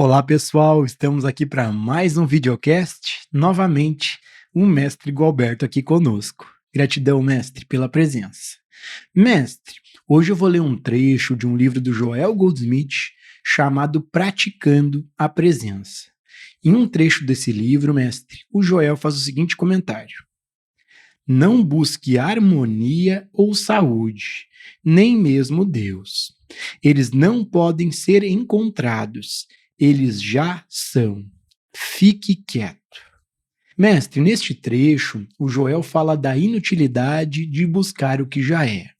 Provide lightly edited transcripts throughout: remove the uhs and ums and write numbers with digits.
Olá pessoal, estamos aqui para mais um videocast. Novamente, o mestre Gualberto aqui conosco. Gratidão, mestre, pela presença. Mestre, hoje eu vou ler um trecho de um livro do Joel Goldsmith chamado Praticando a Presença. Em um trecho desse livro, mestre, o Joel faz o seguinte comentário: não busque harmonia ou saúde, nem mesmo Deus. Eles não podem ser encontrados, eles já são. Fique quieto. Mestre, neste trecho, o Joel fala da inutilidade de buscar o que já é.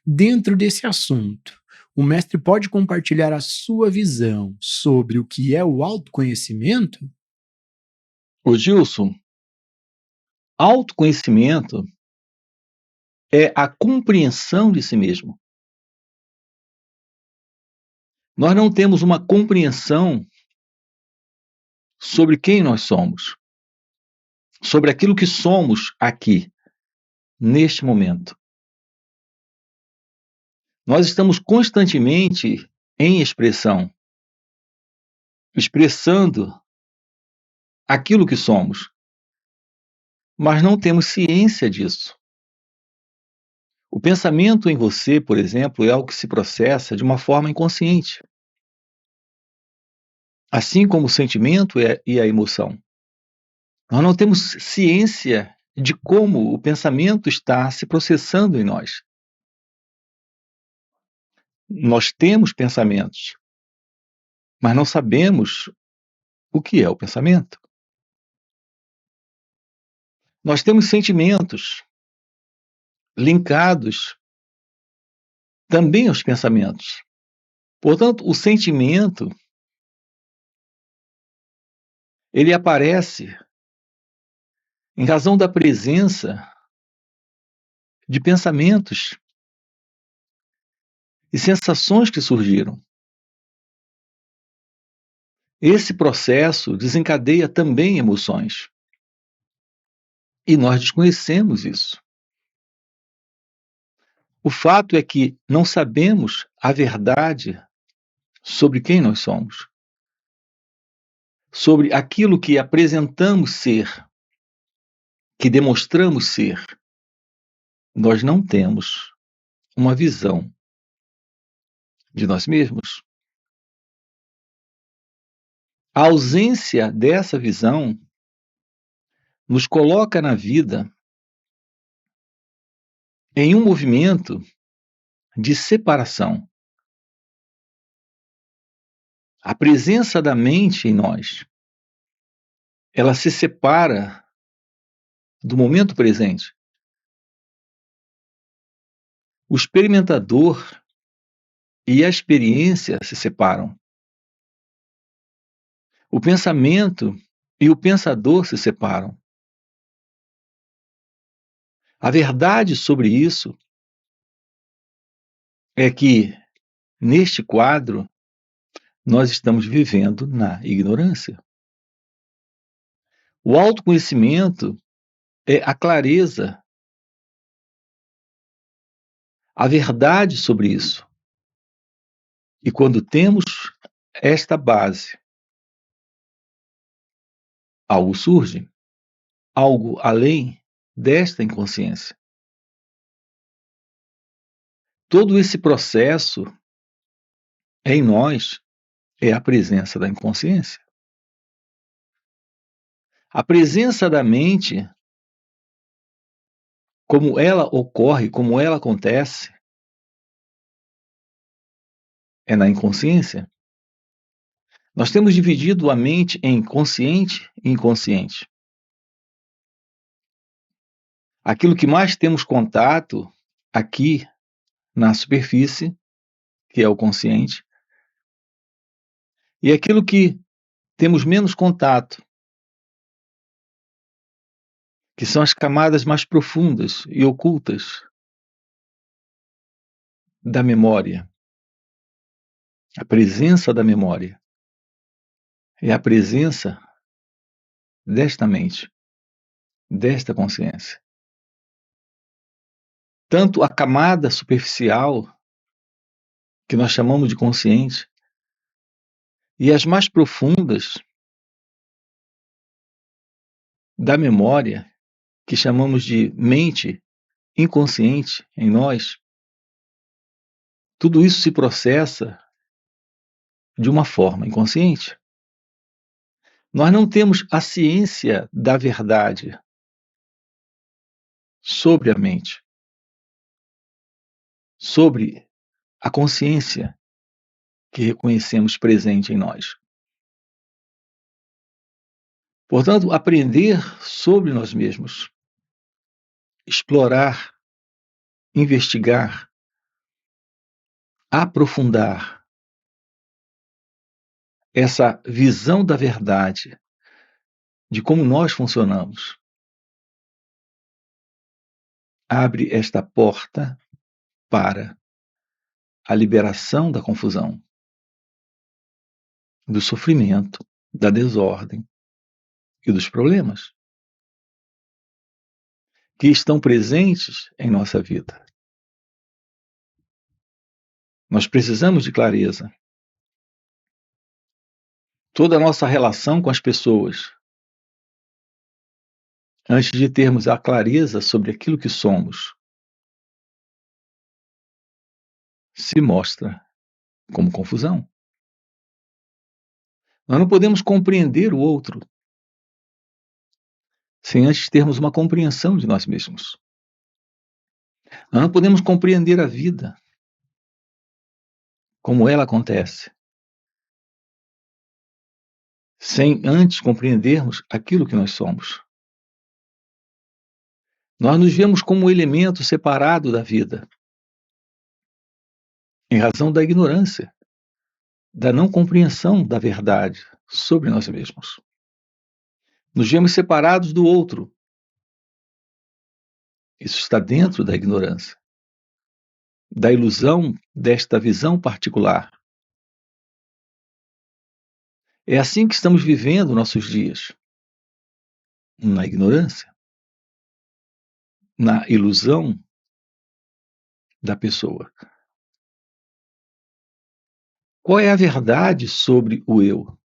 Dentro desse assunto, o mestre pode compartilhar a sua visão sobre o que é o autoconhecimento? Ô Gilson, autoconhecimento é a compreensão de si mesmo. Nós não temos uma compreensão sobre quem nós somos, sobre aquilo que somos aqui, neste momento. Nós estamos constantemente em expressão, expressando aquilo que somos, mas não temos ciência disso. O pensamento em você, por exemplo, é algo que se processa de uma forma inconsciente, assim como o sentimento e a emoção. Nós não temos ciência de como o pensamento está se processando em nós. Nós temos pensamentos, mas não sabemos o que é o pensamento. Nós temos sentimentos linkados também aos pensamentos. Portanto, o sentimento, ele aparece em razão da presença de pensamentos e sensações que surgiram. Esse processo desencadeia também emoções. E nós desconhecemos isso. O fato é que não sabemos a verdade sobre quem nós somos, sobre aquilo que apresentamos ser, que demonstramos ser. Nós não temos uma visão de nós mesmos. A ausência dessa visão nos coloca na vida em um movimento de separação. A presença da mente em nós, ela se separa do momento presente. O experimentador e a experiência se separam. O pensamento e o pensador se separam. A verdade sobre isso é que, neste quadro, nós estamos vivendo na ignorância. O autoconhecimento é a clareza, a verdade sobre isso. E quando temos esta base, algo surge, algo além desta inconsciência. Todo esse processo em nós é a presença da inconsciência. A presença da mente, como ela ocorre, como ela acontece, é na inconsciência. Nós temos dividido a mente em consciente e inconsciente. Aquilo que mais temos contato aqui na superfície, que é o consciente, e aquilo que temos menos contato, que são as camadas mais profundas e ocultas da memória. A presença da memória é a presença desta mente, desta consciência. Tanto a camada superficial, que nós chamamos de consciente, E as mais profundas da memória, que chamamos de mente inconsciente em nós, tudo isso se processa de uma forma inconsciente. Nós não temos a ciência da verdade sobre a mente, sobre a consciência que reconhecemos presente em nós. Portanto, aprender sobre nós mesmos, explorar, investigar, aprofundar essa visão da verdade, de como nós funcionamos, abre esta porta para a liberação da confusão, do sofrimento, da desordem e dos problemas que estão presentes em nossa vida. Nós precisamos de clareza. Toda a nossa relação com as pessoas, antes de termos a clareza sobre aquilo que somos, se mostra como confusão. Nós não podemos compreender o outro sem antes termos uma compreensão de nós mesmos. Nós não podemos compreender a vida como ela acontece sem antes compreendermos aquilo que nós somos. Nós nos vemos como um elemento separado da vida, em razão da ignorância, da não compreensão da verdade sobre nós mesmos. Nos vemos separados do outro. Isso está dentro da ignorância, da ilusão desta visão particular. É assim que estamos vivendo nossos dias, na ignorância, na ilusão da pessoa. Qual é a verdade sobre o eu?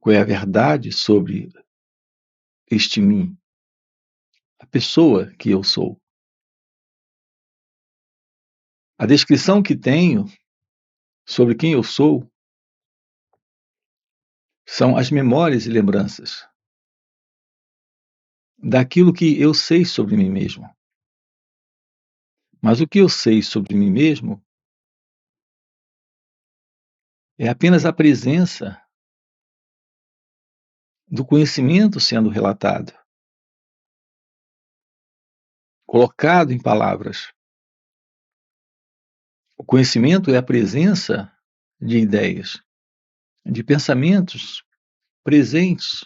Qual é a verdade sobre este mim? A pessoa que eu sou. A descrição que tenho sobre quem eu sou são as memórias e lembranças daquilo que eu sei sobre mim mesmo. Mas o que eu sei sobre mim mesmo é apenas a presença do conhecimento sendo relatado, colocado em palavras. O conhecimento é a presença de ideias, de pensamentos presentes,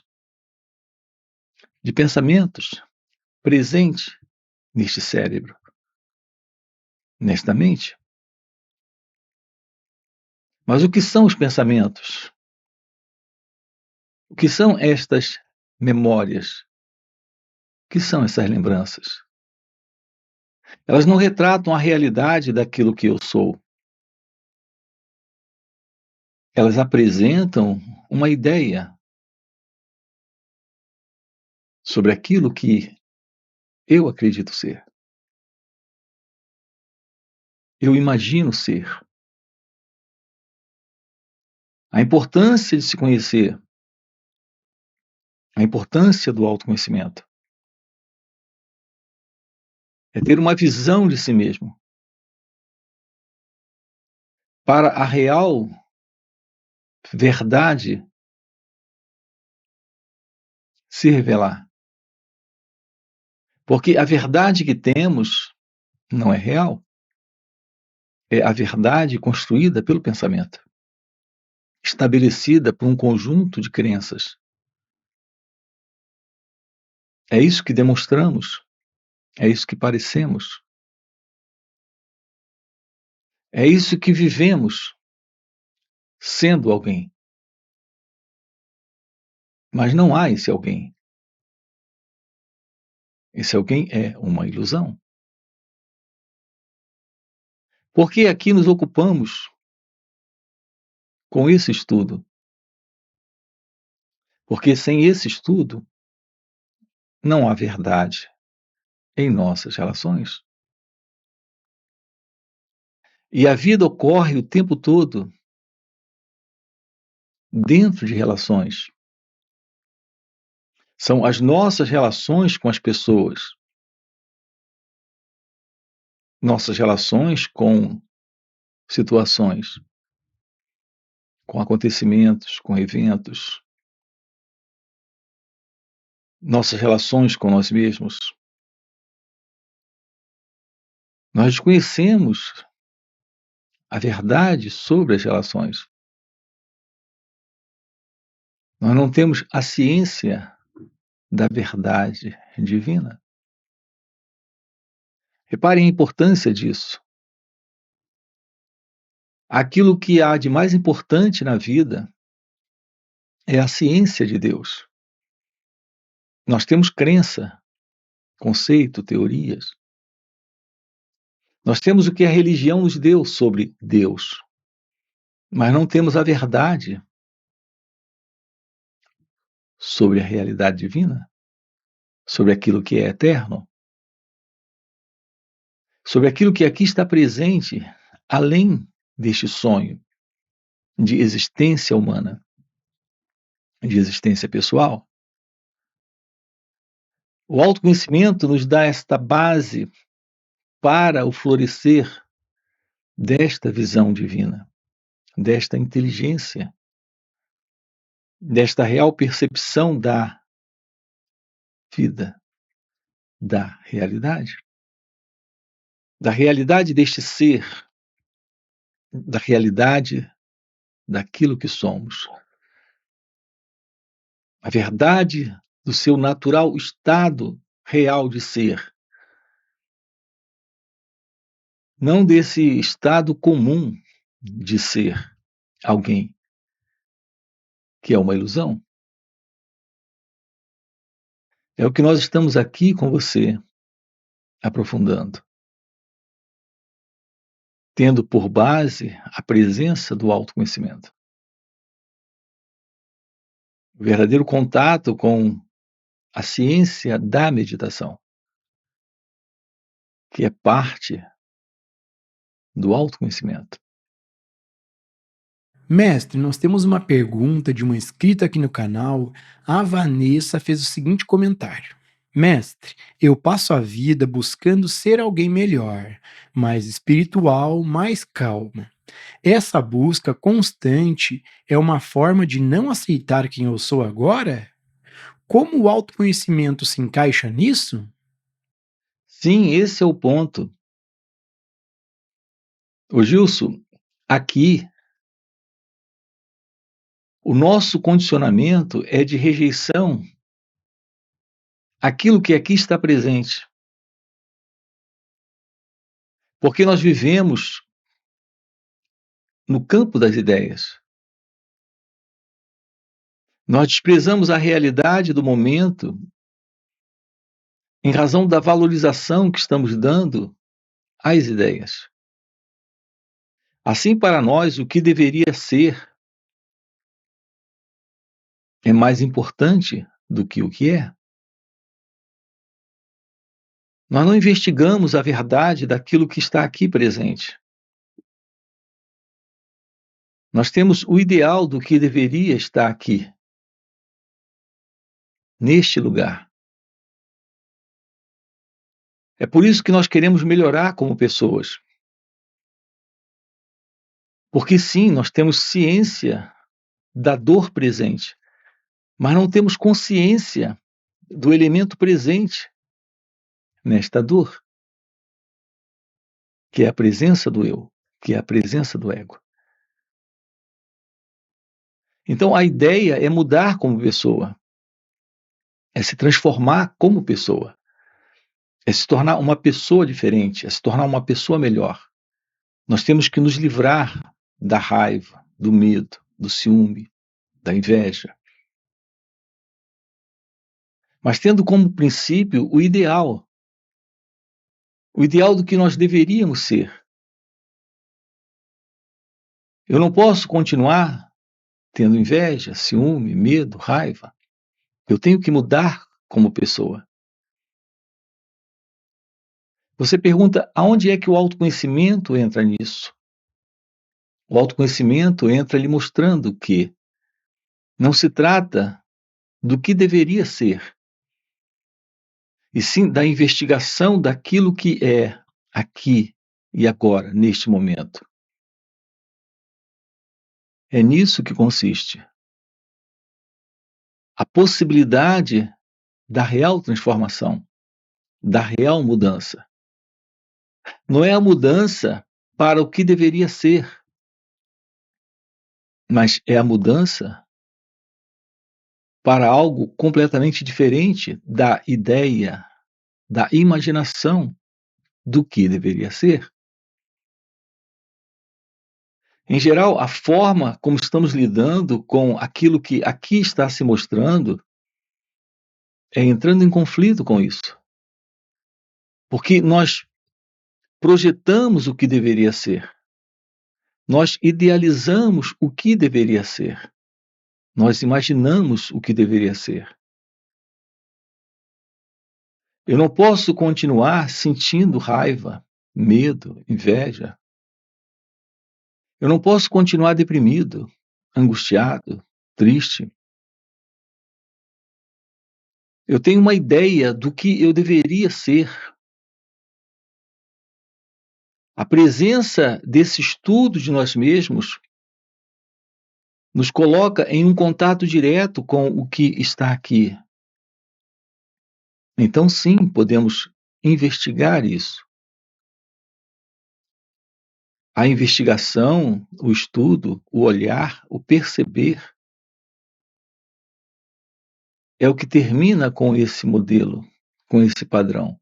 de pensamentos presentes neste cérebro, nesta mente. Mas o que são os pensamentos? O que são estas memórias? O que são essas lembranças? Elas não retratam a realidade daquilo que eu sou. Elas apresentam uma ideia sobre aquilo que eu acredito ser. Eu imagino ser. A importância de se conhecer, a importância do autoconhecimento, é ter uma visão de si mesmo para a real verdade se revelar. Porque a verdade que temos não é real. É a verdade construída pelo pensamento, estabelecida por um conjunto de crenças. É isso que demonstramos, é isso que parecemos, é isso que vivemos sendo alguém. Mas não há esse alguém. Esse alguém é uma ilusão. Porque aqui nos ocupamos com esse estudo. Porque sem esse estudo, não há verdade em nossas relações. E a vida ocorre o tempo todo dentro de relações. São as nossas relações com as pessoas, nossas relações com situações, com acontecimentos, com eventos, nossas relações com nós mesmos. Nós desconhecemos a verdade sobre as relações. Nós não temos a ciência da verdade divina. Reparem a importância disso. Aquilo que há de mais importante na vida é a ciência de Deus. Nós temos crença, conceito, teorias. Nós temos o que a religião nos deu sobre Deus, mas não temos a verdade sobre a realidade divina, sobre aquilo que é eterno, sobre aquilo que aqui está presente, além deste sonho de existência humana, de existência pessoal. O autoconhecimento nos dá esta base para o florescer desta visão divina, desta inteligência, desta real percepção da vida, da realidade deste ser, da realidade daquilo que somos. A verdade do seu natural estado real de ser. Não desse estado comum de ser alguém, que é uma ilusão. É o que nós estamos aqui com você, aprofundando. Tendo por base a presença do autoconhecimento. O verdadeiro contato com a ciência da meditação, que é parte do autoconhecimento. Mestre, nós temos uma pergunta de uma inscrita aqui no canal. A Vanessa fez o seguinte comentário: Mestre, eu passo a vida buscando ser alguém melhor, mais espiritual, mais calma. Essa busca constante é uma forma de não aceitar quem eu sou agora? Como o autoconhecimento se encaixa nisso? Sim, esse é o ponto. Ô Gilson, aqui, o nosso condicionamento é de rejeição àquilo que aqui está presente. Porque nós vivemos no campo das ideias. Nós desprezamos a realidade do momento em razão da valorização que estamos dando às ideias. Assim, para nós, o que deveria ser é mais importante do que o que é. Nós não investigamos a verdade daquilo que está aqui presente. Nós temos o ideal do que deveria estar aqui, neste lugar. É por isso que nós queremos melhorar como pessoas. Porque sim, nós temos ciência da dor presente, mas não temos consciência do elemento presente nesta dor, que é a presença do eu, que é a presença do ego. Então a ideia é mudar como pessoa, é se transformar como pessoa, é se tornar uma pessoa diferente, é se tornar uma pessoa melhor. Nós temos que nos livrar da raiva, do medo, do ciúme, da inveja. Mas tendo como princípio o ideal do que nós deveríamos ser. Eu não posso continuar tendo inveja, ciúme, medo, raiva. Eu tenho que mudar como pessoa. Você pergunta aonde é que o autoconhecimento entra nisso? O autoconhecimento entra lhe mostrando que não se trata do que deveria ser, e sim da investigação daquilo que é aqui e agora, neste momento. É nisso que consiste a possibilidade da real transformação, da real mudança. Não é a mudança para o que deveria ser, mas é a mudança para algo completamente diferente da ideia, da imaginação do que deveria ser. Em geral, a forma como estamos lidando com aquilo que aqui está se mostrando é entrando em conflito com isso. Porque nós projetamos o que deveria ser. Nós idealizamos o que deveria ser. Nós imaginamos o que deveria ser. Eu não posso continuar sentindo raiva, medo, inveja. Eu não posso continuar deprimido, angustiado, triste. Eu tenho uma ideia do que eu deveria ser. A presença desse estudo de nós mesmos nos coloca em um contato direto com o que está aqui. Então, sim, podemos investigar isso. A investigação, o estudo, o olhar, o perceber é o que termina com esse modelo, com esse padrão.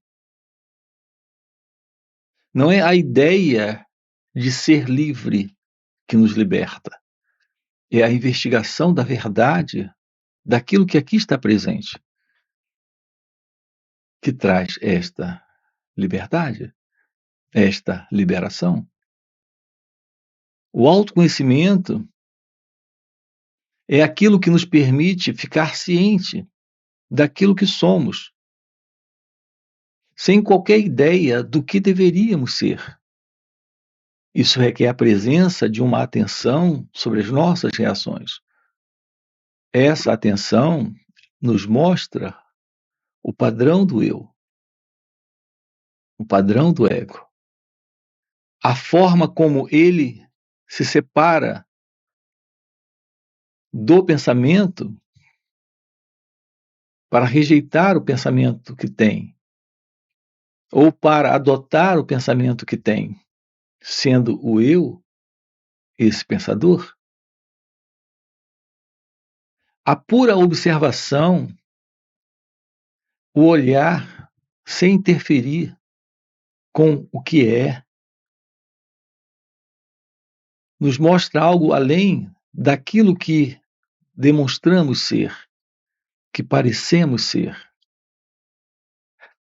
Não é a ideia de ser livre que nos liberta. É a investigação da verdade, daquilo que aqui está presente, que traz esta liberdade, esta liberação. O autoconhecimento é aquilo que nos permite ficar ciente daquilo que somos, sem qualquer ideia do que deveríamos ser. Isso requer a presença de uma atenção sobre as nossas reações. Essa atenção nos mostra o padrão do eu, o padrão do ego, a forma como ele se separa do pensamento para rejeitar o pensamento que tem, ou para adotar o pensamento que tem, sendo o eu esse pensador. A pura observação, o olhar sem interferir com o que é, nos mostra algo além daquilo que demonstramos ser, que parecemos ser.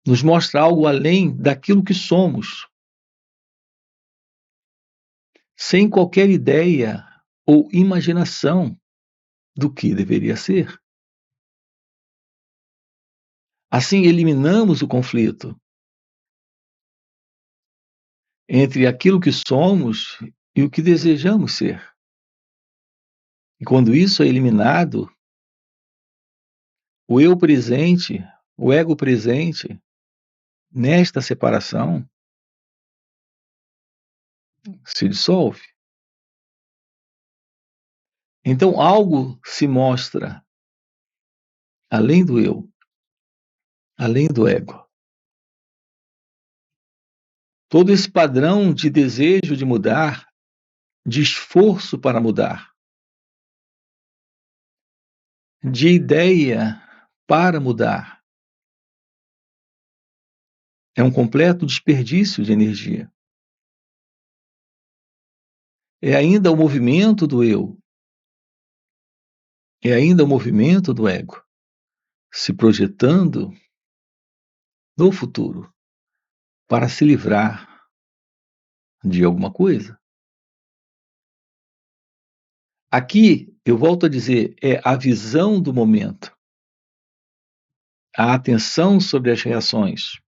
Nos mostra algo além daquilo que somos, sem qualquer ideia ou imaginação do que deveria ser. Assim, eliminamos o conflito entre aquilo que somos e o que desejamos ser. E quando isso é eliminado, o eu presente, o ego presente, nesta separação, se dissolve. Então, algo se mostra além do eu, além do ego. Todo esse padrão de desejo de mudar, de esforço para mudar, de ideia para mudar, é um completo desperdício de energia. É ainda o movimento do eu, é ainda o movimento do ego, se projetando no futuro para se livrar de alguma coisa. Aqui, eu volto a dizer, é a visão do momento, a atenção sobre as reações,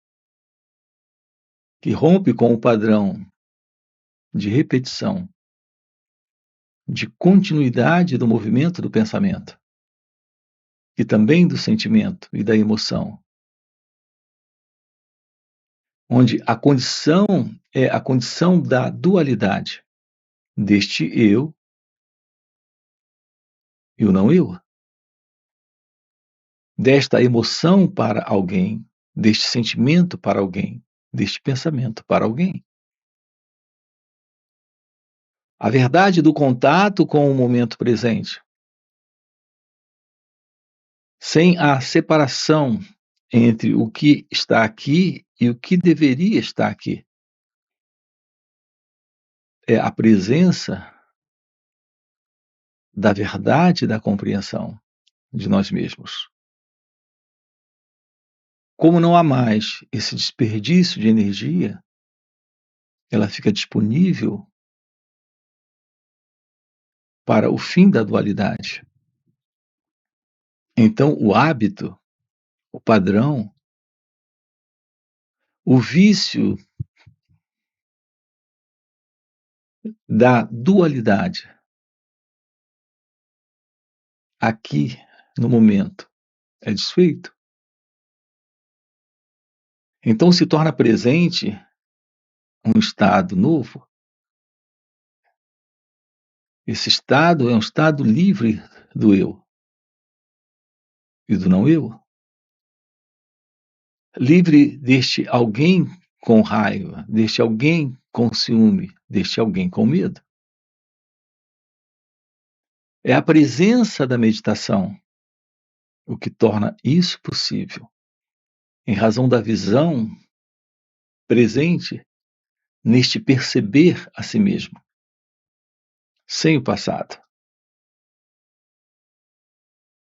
que rompe com o padrão de repetição, de continuidade do movimento do pensamento, e também do sentimento e da emoção, onde a condição é a condição da dualidade, deste eu e o não eu, desta emoção para alguém, deste sentimento para alguém, deste pensamento para alguém. A verdade do contato com o momento presente, sem a separação entre o que está aqui e o que deveria estar aqui. É a presença da verdade e da compreensão de nós mesmos. Como não há mais esse desperdício de energia, ela fica disponível para o fim da dualidade. Então, o hábito, o padrão, o vício da dualidade, aqui no momento, é desfeito. Então se torna presente um estado novo. Esse estado é um estado livre do eu e do não eu. Livre deste alguém com raiva, deste alguém com ciúme, deste alguém com medo. É a presença da meditação o que torna isso possível, em razão da visão presente neste perceber a si mesmo, sem o passado.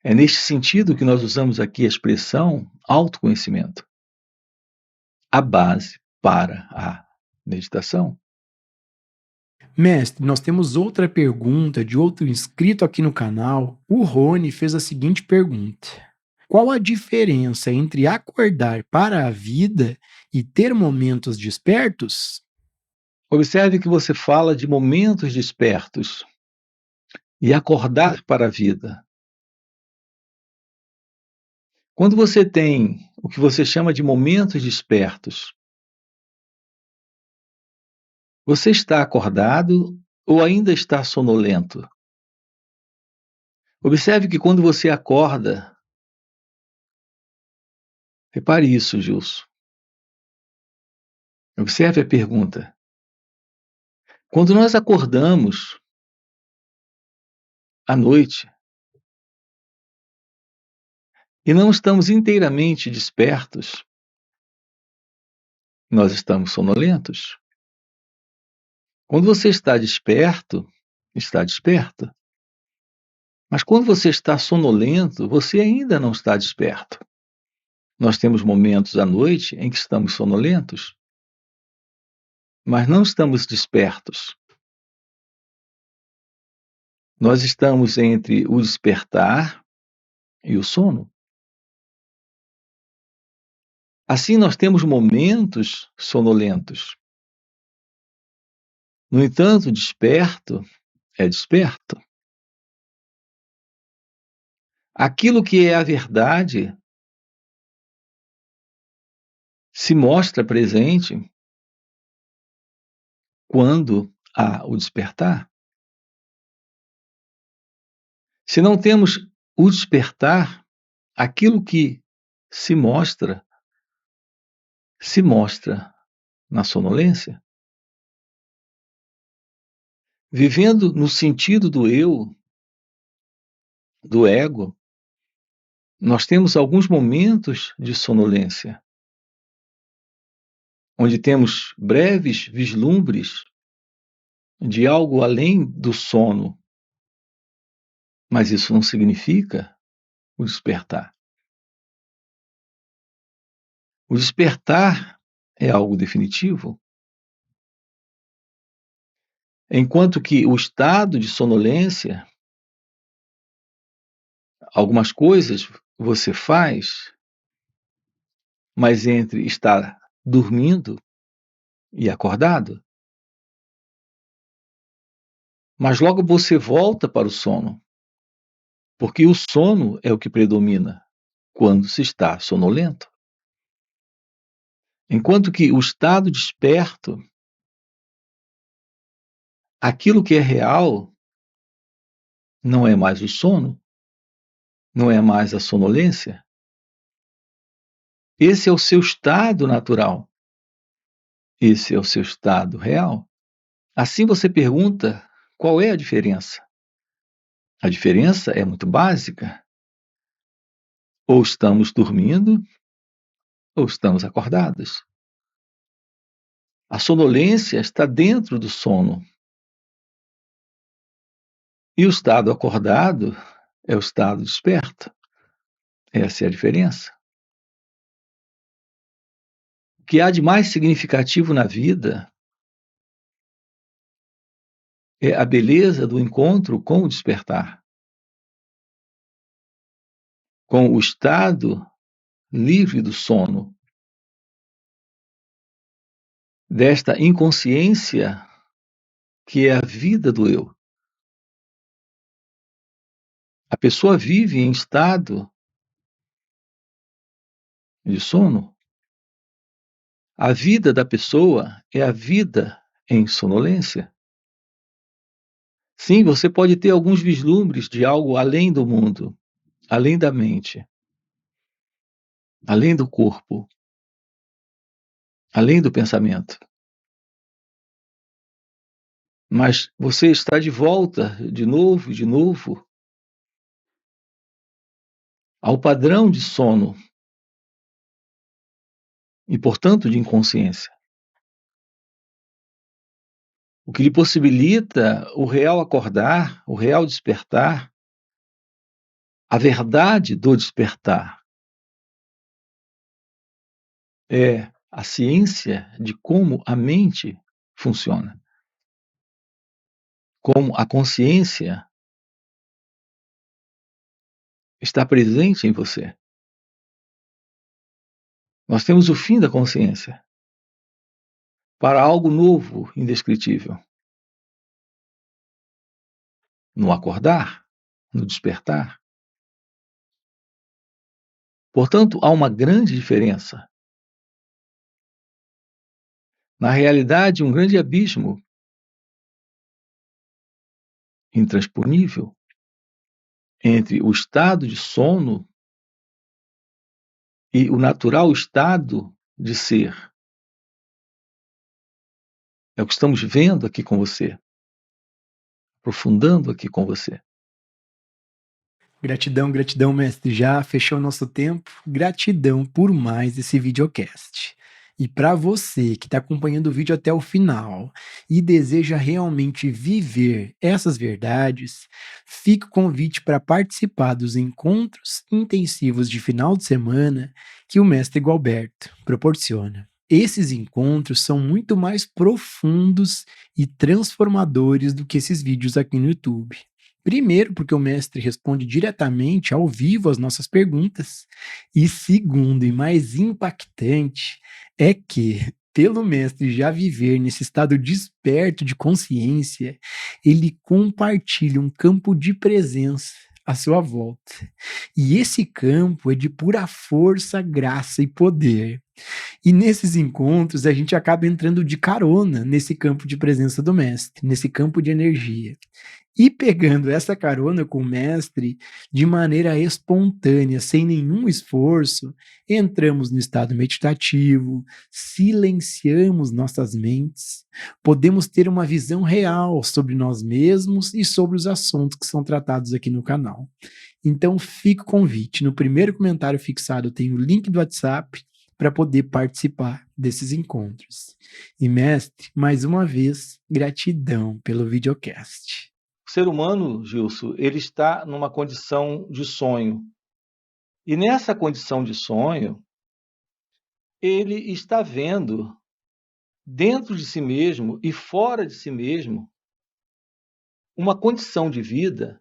É neste sentido que nós usamos aqui a expressão autoconhecimento, a base para a meditação. Mestre, nós temos outra pergunta de outro inscrito aqui no canal. O Rony fez a seguinte pergunta: qual a diferença entre acordar para a vida e ter momentos despertos? Observe que você fala de momentos despertos e acordar para a vida. Quando você tem o que você chama de momentos despertos, você está acordado ou ainda está sonolento? Observe que quando você acorda, repare isso, Gilson. Observe a pergunta. Quando nós acordamos à noite e não estamos inteiramente despertos, nós estamos sonolentos. Quando você está desperto, está desperto. Mas quando você está sonolento, você ainda não está desperto. Nós temos momentos à noite em que estamos sonolentos, mas não estamos despertos. Nós estamos entre o despertar e o sono. Assim, nós temos momentos sonolentos. No entanto, desperto é desperto. Aquilo que é a verdade se mostra presente quando há o despertar. Se não temos o despertar, aquilo que se mostra na sonolência. Vivendo no sentido do eu, do ego, nós temos alguns momentos de sonolência, onde temos breves vislumbres de algo além do sono, mas isso não significa o despertar. O despertar é algo definitivo, enquanto que o estado de sonolência Algumas coisas você faz, mas entre estar dormindo e acordado, mas logo você volta para o sono, porque o sono é o que predomina quando se está sonolento. Enquanto que o estado desperto, aquilo que é real, não é mais o sono, não é mais a sonolência. Esse é o seu estado natural. Esse é o seu estado real. Assim você pergunta qual é a diferença. A diferença é muito básica. Ou estamos dormindo, ou estamos acordados. A sonolência está dentro do sono. E o estado acordado é o estado desperto. Essa é a diferença. O que há de mais significativo na vida é a beleza do encontro com o despertar, com o estado livre do sono, desta inconsciência que é a vida do eu. A pessoa vive em estado de sono. A vida da pessoa é a vida em sonolência. Sim, você pode ter alguns vislumbres de algo além do mundo, além da mente, além do corpo, além do pensamento. Mas você está de volta, de novo, ao padrão de sono e, portanto, de inconsciência. O que lhe possibilita o real acordar, o real despertar, a verdade do despertar. É a ciência de como a mente funciona, como a consciência está presente em você. Nós temos o fim da consciência para algo novo, indescritível. No acordar, no despertar. Portanto, há uma grande diferença. Na realidade, um grande abismo intransponível entre o estado de sono e o natural estado de ser. É o que estamos vendo aqui com você, aprofundando aqui com você. Gratidão, gratidão, mestre. Já fechou o nosso tempo. Gratidão por mais esse videocast. E para você que está acompanhando o vídeo até o final e deseja realmente viver essas verdades, fica o convite para participar dos encontros intensivos de final de semana que o mestre Gualberto proporciona. Esses encontros são muito mais profundos e transformadores do que esses vídeos aqui no YouTube. Primeiro, porque o mestre responde diretamente, ao vivo, as nossas perguntas. E segundo, e mais impactante, é que, pelo mestre já viver nesse estado desperto de consciência, ele compartilha um campo de presença à sua volta. E esse campo é de pura força, graça e poder. E nesses encontros a gente acaba entrando de carona nesse campo de presença do mestre, nesse campo de energia. E pegando essa carona com o mestre de maneira espontânea, sem nenhum esforço, entramos no estado meditativo, silenciamos nossas mentes, podemos ter uma visão real sobre nós mesmos e sobre os assuntos que são tratados aqui no canal. Então fica o convite. No primeiro comentário fixado tem o link do WhatsApp para poder participar desses encontros. E mestre, mais uma vez, gratidão pelo videocast. O ser humano, Gilson, ele está numa condição de sonho. E nessa condição de sonho, ele está vendo dentro de si mesmo e fora de si mesmo uma condição de vida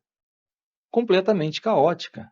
completamente caótica.